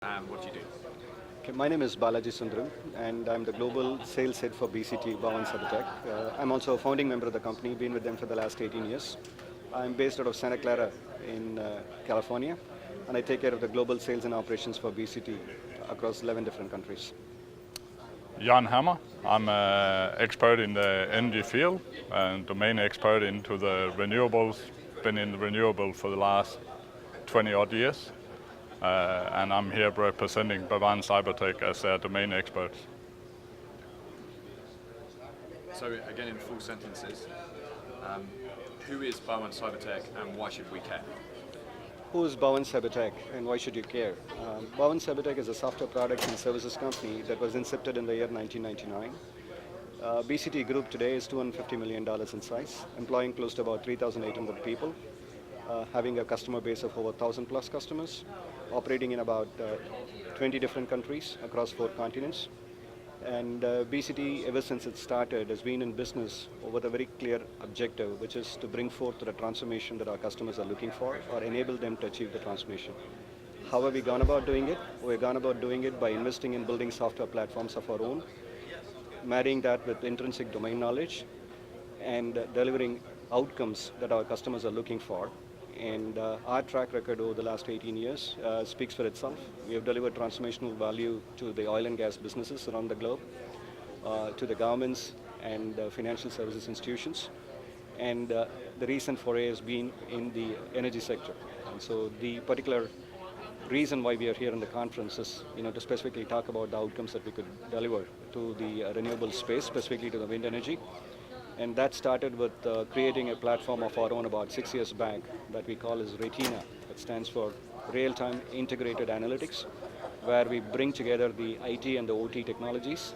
And what do you do? Okay, my name is Balaji Sundaram, and I'm the global sales head for BCT Domain Expert. I'm also a founding member of the company, been with them for the last 18 years. I'm based out of Santa Clara in California, and I take care of the global sales and operations for BCT across 11 different countries. Jorn Hammer. I'm an expert in the energy field and domain expert into the renewables. Been in the renewable for the last 20 odd years. And I'm here representing Bavan Cybertech as their domain expert. So again, in full sentences, who is Bowen Cybertech and why should we care? Who is Bowen Cybertech and why should you care? Bowen Cybertech is a software products and services company that was incepted in the year 1999. BCT Group today is $250 million in size, employing close to about 3,800 people, having a customer base of over 1,000 plus customers, operating in about 20 different countries across 4 continents. And BCT, ever since it started, has been in business with a very clear objective, which is to bring forth the transformation that our customers are looking for or enable them to achieve the transformation. How have we gone about doing it? We've gone about doing it by investing in building software platforms of our own, marrying that with intrinsic domain knowledge, and delivering outcomes that our customers are looking for. And our track record over the last 18 years speaks for itself. We have delivered transformational value to the oil and gas businesses around the globe, to the governments and financial services institutions. And the recent foray has been in the energy sector. And so the particular reason why we are here in the conference is to specifically talk about the outcomes that we could deliver to the renewable space, specifically to the wind energy. And that started with creating a platform of our own about 6 years back that we call as RETINA. That stands for Real-Time Integrated Analytics, where we bring together the IT and the OT technologies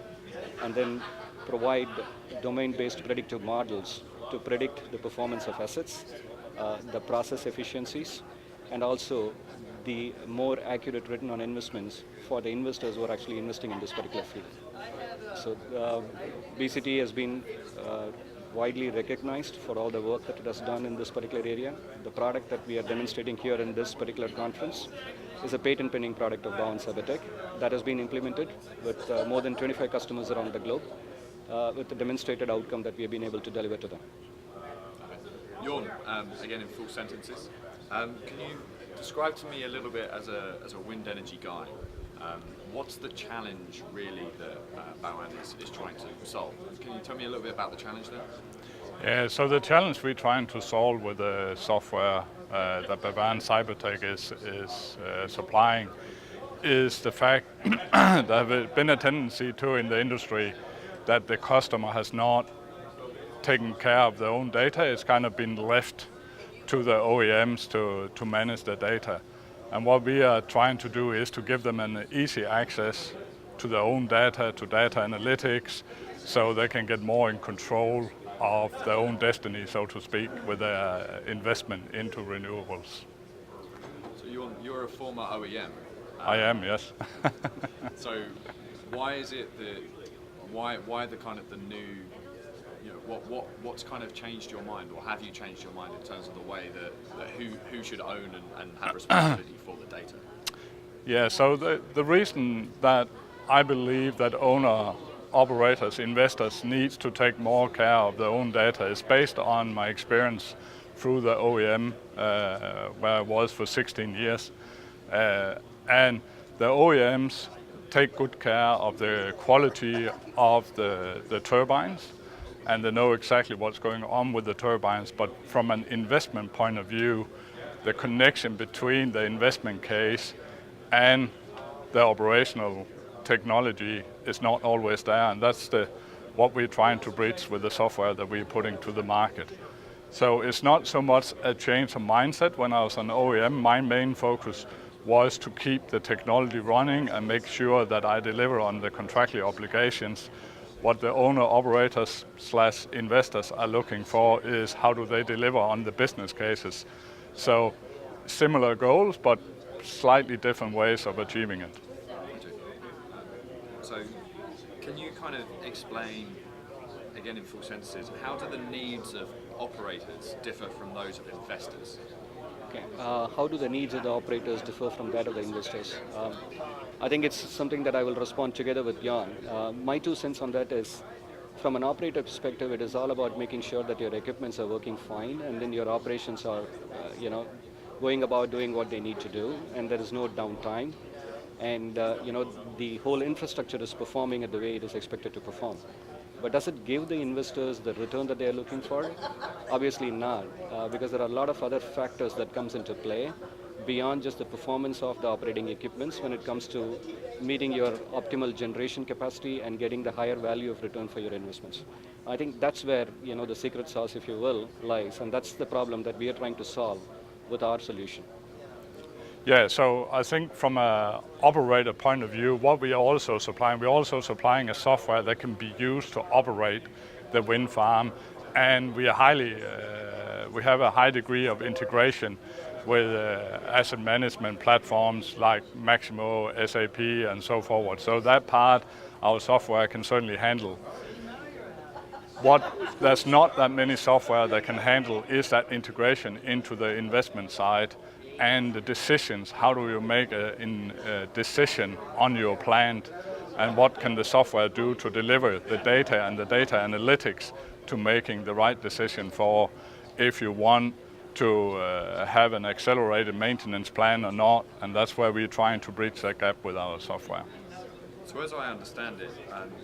and then provide domain-based predictive models to predict the performance of assets, the process efficiencies, and also the more accurate return on investments for the investors who are actually investing in this particular field. So BCT has been widely recognized for all the work that it has done in this particular area. The product that we are demonstrating here in this particular conference is a patent pending product of Bowen Cybertech that has been implemented with more than 25 customers around the globe with the demonstrated outcome that we have been able to deliver to them. Jorn, again in full sentences, can you describe to me a little bit as a wind energy guy? What's the challenge really that Bowen is trying to solve? Can you tell me a little bit about the challenge there? Yeah, so the challenge we're trying to solve with the software that Bavan Cybertech is supplying is the fact that there has been a tendency to in the industry that the customer has not taken care of their own data. It's kind of been left to the OEMs to manage the data. And what we are trying to do is to give them an easy access to their own data, to data analytics, so they can get more in control of their own destiny, so to speak, with their investment into renewables. So you're a former OEM. I am, yes. So why is it that, why the kind of the new, what's kind of changed your mind, or have you changed your mind in terms of the way that who should own and have responsibility for the data? Yeah, so the reason that I believe that operators, investors needs to take more care of their own data is based on my experience through the OEM, where I was for 16 years. And the OEMs take good care of the quality of the turbines, and they know exactly what's going on with the turbines, but from an investment point of view, the connection between the investment case and the operational technology is not always there, and that's what we're trying to bridge with the software that we're putting to the market. So it's not so much a change of mindset. When I was an OEM, my main focus was to keep the technology running and make sure that I deliver on the contractual obligations. What the operators / investors are looking for is how do they deliver on the business cases. So similar goals, but slightly different ways of achieving it. So can you kind of explain, again in full sentences, how do the needs of operators differ from those of investors? Okay. How do the needs of the operators differ from that of the investors? I think it's something that I will respond together with Jorn. My 2 cents on that is, from an operator perspective, it is all about making sure that your equipments are working fine, and then your operations are, going about doing what they need to do, and there is no downtime, and the whole infrastructure is performing at the way it is expected to perform. But does it give the investors the return that they are looking for? Obviously not, because there are a lot of other factors that comes into play beyond just the performance of the operating equipments when it comes to meeting your optimal generation capacity and getting the higher value of return for your investments. I think that's where the secret sauce, if you will, lies, and that's the problem that we are trying to solve with our solution. Yeah, so I think from an operator point of view, what we are also supplying, we're also supplying a software that can be used to operate the wind farm, and we have a high degree of integration with asset management platforms like Maximo, SAP, and so forward. So that part, our software can certainly handle. What there's not that many software that can handle is that integration into the investment side and the decisions. How do you make a decision on your plant, and what can the software do to deliver the data and the data analytics to making the right decision for if you want to have an accelerated maintenance plan or not, and that's where we're trying to bridge that gap with our software. So as I understand it,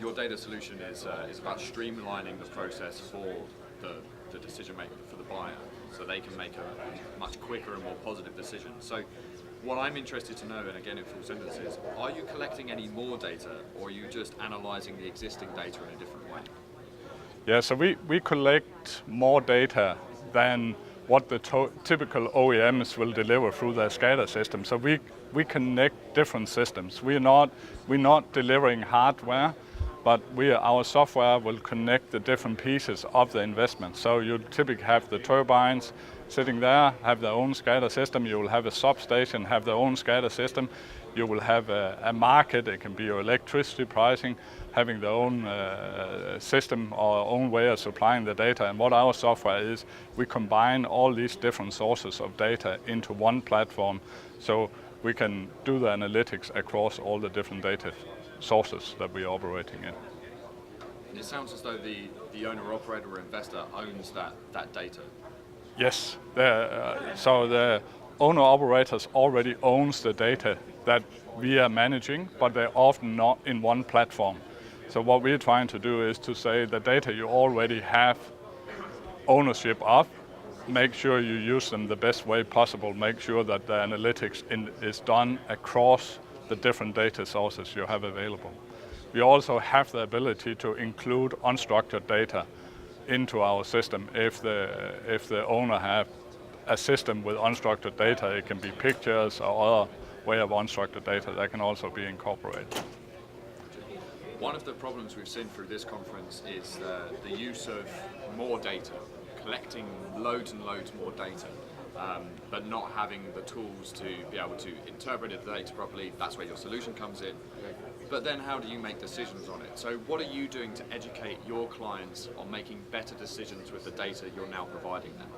your data solution is about streamlining the process for the decision maker, for the buyer, so they can make a much quicker and more positive decision. So what I'm interested to know, and again in full sentences, are you collecting any more data, or are you just analyzing the existing data in a different way? Yeah, so we collect more data than what the typical OEMs will deliver through their SCADA system. So we connect different systems. We're not delivering hardware, but our software will connect the different pieces of the investment. So you typically have the turbines sitting there, have their own SCADA system. You will have a substation, have their own SCADA system. You will have a market. It can be your electricity pricing, having their own system or own way of supplying the data. And what our software is, we combine all these different sources of data into one platform, so we can do the analytics across all the different data sources that we're operating in. And it sounds as though the owner, operator, or investor owns that data. Yes, so the owner operators already owns the data that we are managing, but they're often not in one platform. So what we're trying to do is to say the data you already have ownership of, make sure you use them the best way possible, make sure that the analytics is done across the different data sources you have available. We also have the ability to include unstructured data into our system. If the owner have a system with unstructured data, it can be pictures or other way of unstructured data that can also be incorporated. One of the problems we've seen through this conference is the use of more data, collecting loads and loads more data, but not having the tools to be able to interpret the data properly. That's where your solution comes in. But then how do you make decisions on it? So what are you doing to educate your clients on making better decisions with the data you're now providing them?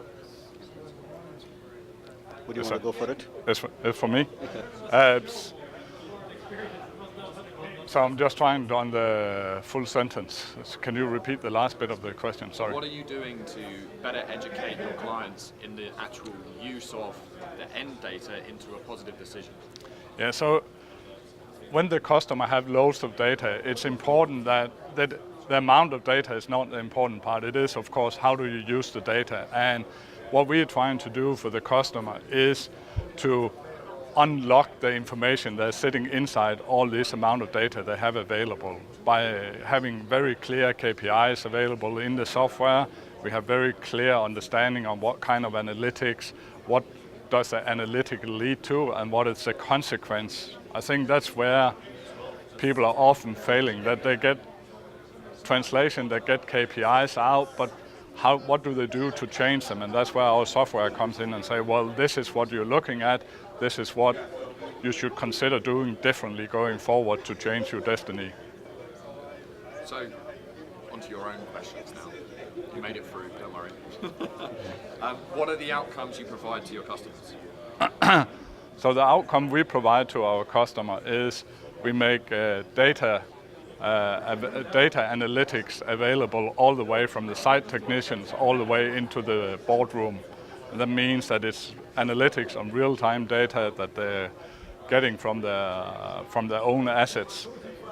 Would you want to go for it? It's for me. So I'm just trying on the full sentence. Can you repeat the last bit of the question? Sorry. What are you doing to better educate your clients in the actual use of the end data into a positive decision? Yeah, so when the customer have loads of data, it's important that the amount of data is not the important part. It is, of course, how do you use the data? And what we're trying to do for the customer is to unlock the information that's sitting inside all this amount of data they have available by having very clear KPIs available in the software. We have very clear understanding on what kind of analytics, what does the analytic lead to, and what is the consequence. I think that's where people are often failing, that they get translation, they get KPIs out, but what do they do to change them? And that's where our software comes in and say, well, this is what you're looking at, this is what you should consider doing differently going forward to change your destiny. So, onto your own questions now. You made it through, don't worry. What are the outcomes you provide to your customers? So the outcome we provide to our customer is we make data analytics available all the way from the site technicians all the way into the boardroom. And that means that it's analytics on real-time data that they're getting from their own assets.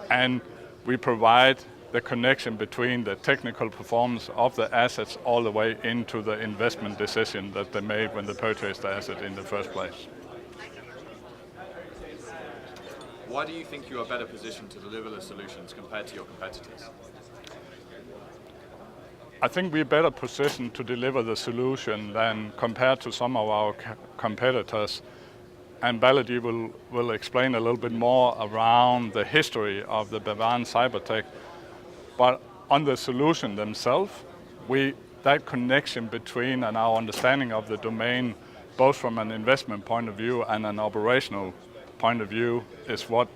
And we provide the connection between the technical performance of the assets all the way into the investment decision that they made when they purchased the asset in the first place. Why do you think you are better positioned to deliver the solutions compared to your competitors? I think we're better positioned to deliver the solution than compared to some of our competitors. And Balaji will explain a little bit more around the history of the Bavarian Cybertech. But on the solution themselves, that connection between and our understanding of the domain, both from an investment point of view and an operational point of view, is what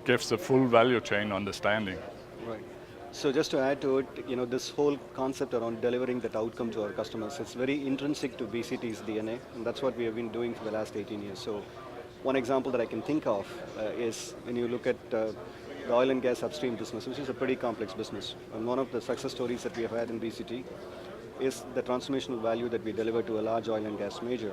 gives the full value chain understanding. Right. So just to add to it, this whole concept around delivering that outcome to our customers, it's very intrinsic to BCT's DNA, and that's what we have been doing for the last 18 years. So one example that I can think of is when you look at the oil and gas upstream business, which is a pretty complex business. And one of the success stories that we have had in BCT is the transformational value that we deliver to a large oil and gas major,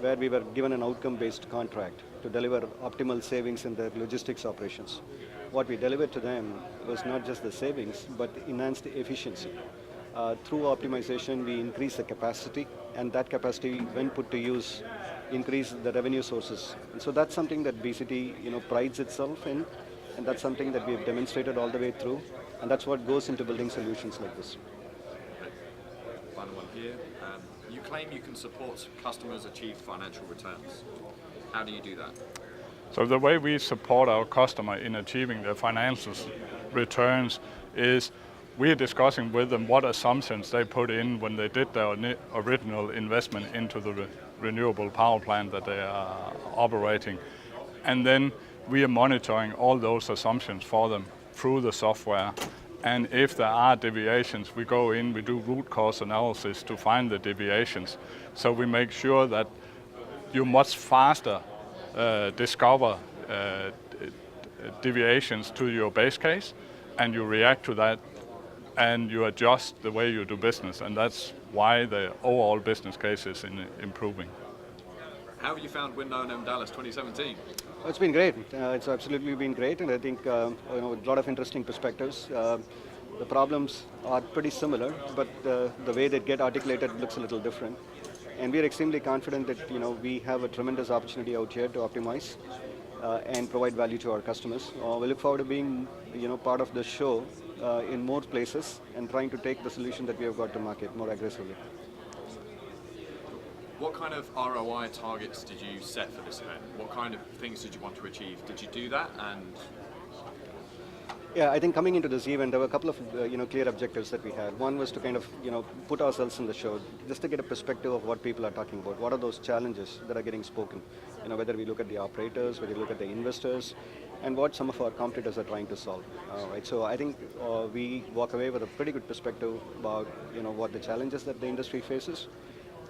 where we were given an outcome-based contract to deliver optimal savings in their logistics operations. What we delivered to them was not just the savings, but enhanced efficiency. Through optimization, we increase the capacity, and that capacity, when put to use, increase the revenue sources. And so that's something that BCT prides itself in, and that's something that we've demonstrated all the way through, and that's what goes into building solutions like this. Final one here. You claim you can support customers achieve financial returns. How do you do that? So the way we support our customer in achieving their financial returns is we are discussing with them what assumptions they put in when they did their original investment into the renewable power plant that they are operating. And then we are monitoring all those assumptions for them through the software. And if there are deviations, we go in, we do root cause analysis to find the deviations. So we make sure that you much faster discover deviations to your base case, and you react to that, and you adjust the way you do business. And that's why the overall business case is improving. How have you found Window Dallas 2017? It's been great. It's absolutely been great, and I think a lot of interesting perspectives. The problems are pretty similar, but the way they get articulated looks a little different. And we're extremely confident that we have a tremendous opportunity out here to optimize and provide value to our customers. We look forward to being part of the show in more places and trying to take the solution that we have got to market more aggressively. What kind of ROI targets did you set for this event? What kind of things did you want to achieve? Did you do that? And yeah, I think coming into this event, there were a couple of clear objectives that we had. One was to kind of put ourselves in the show, just to get a perspective of what people are talking about. What are those challenges that are getting spoken? Whether we look at the operators, whether we look at the investors, and what some of our competitors are trying to solve. Right. So I think we walk away with a pretty good perspective about what the challenges that the industry faces.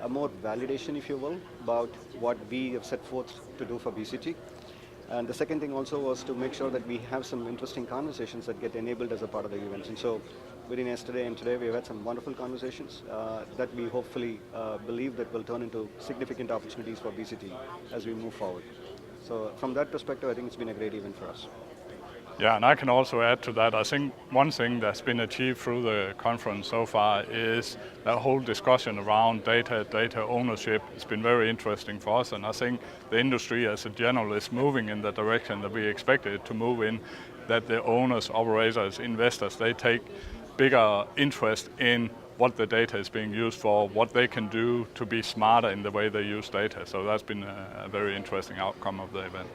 A more validation, if you will, about what we have set forth to do for BCT. And the second thing also was to make sure that we have some interesting conversations that get enabled as a part of the events. And so between yesterday and today, we've had some wonderful conversations that we hopefully believe that will turn into significant opportunities for BCT as we move forward. So from that perspective, I think it's been a great event for us. Yeah, and I can also add to that. I think one thing that's been achieved through the conference so far is the whole discussion around data ownership. It's been very interesting for us, and I think the industry as a general is moving in the direction that we expected it to move in, that the owners, operators, investors, they take bigger interest in what the data is being used for, what they can do to be smarter in the way they use data. So that's been a very interesting outcome of the event.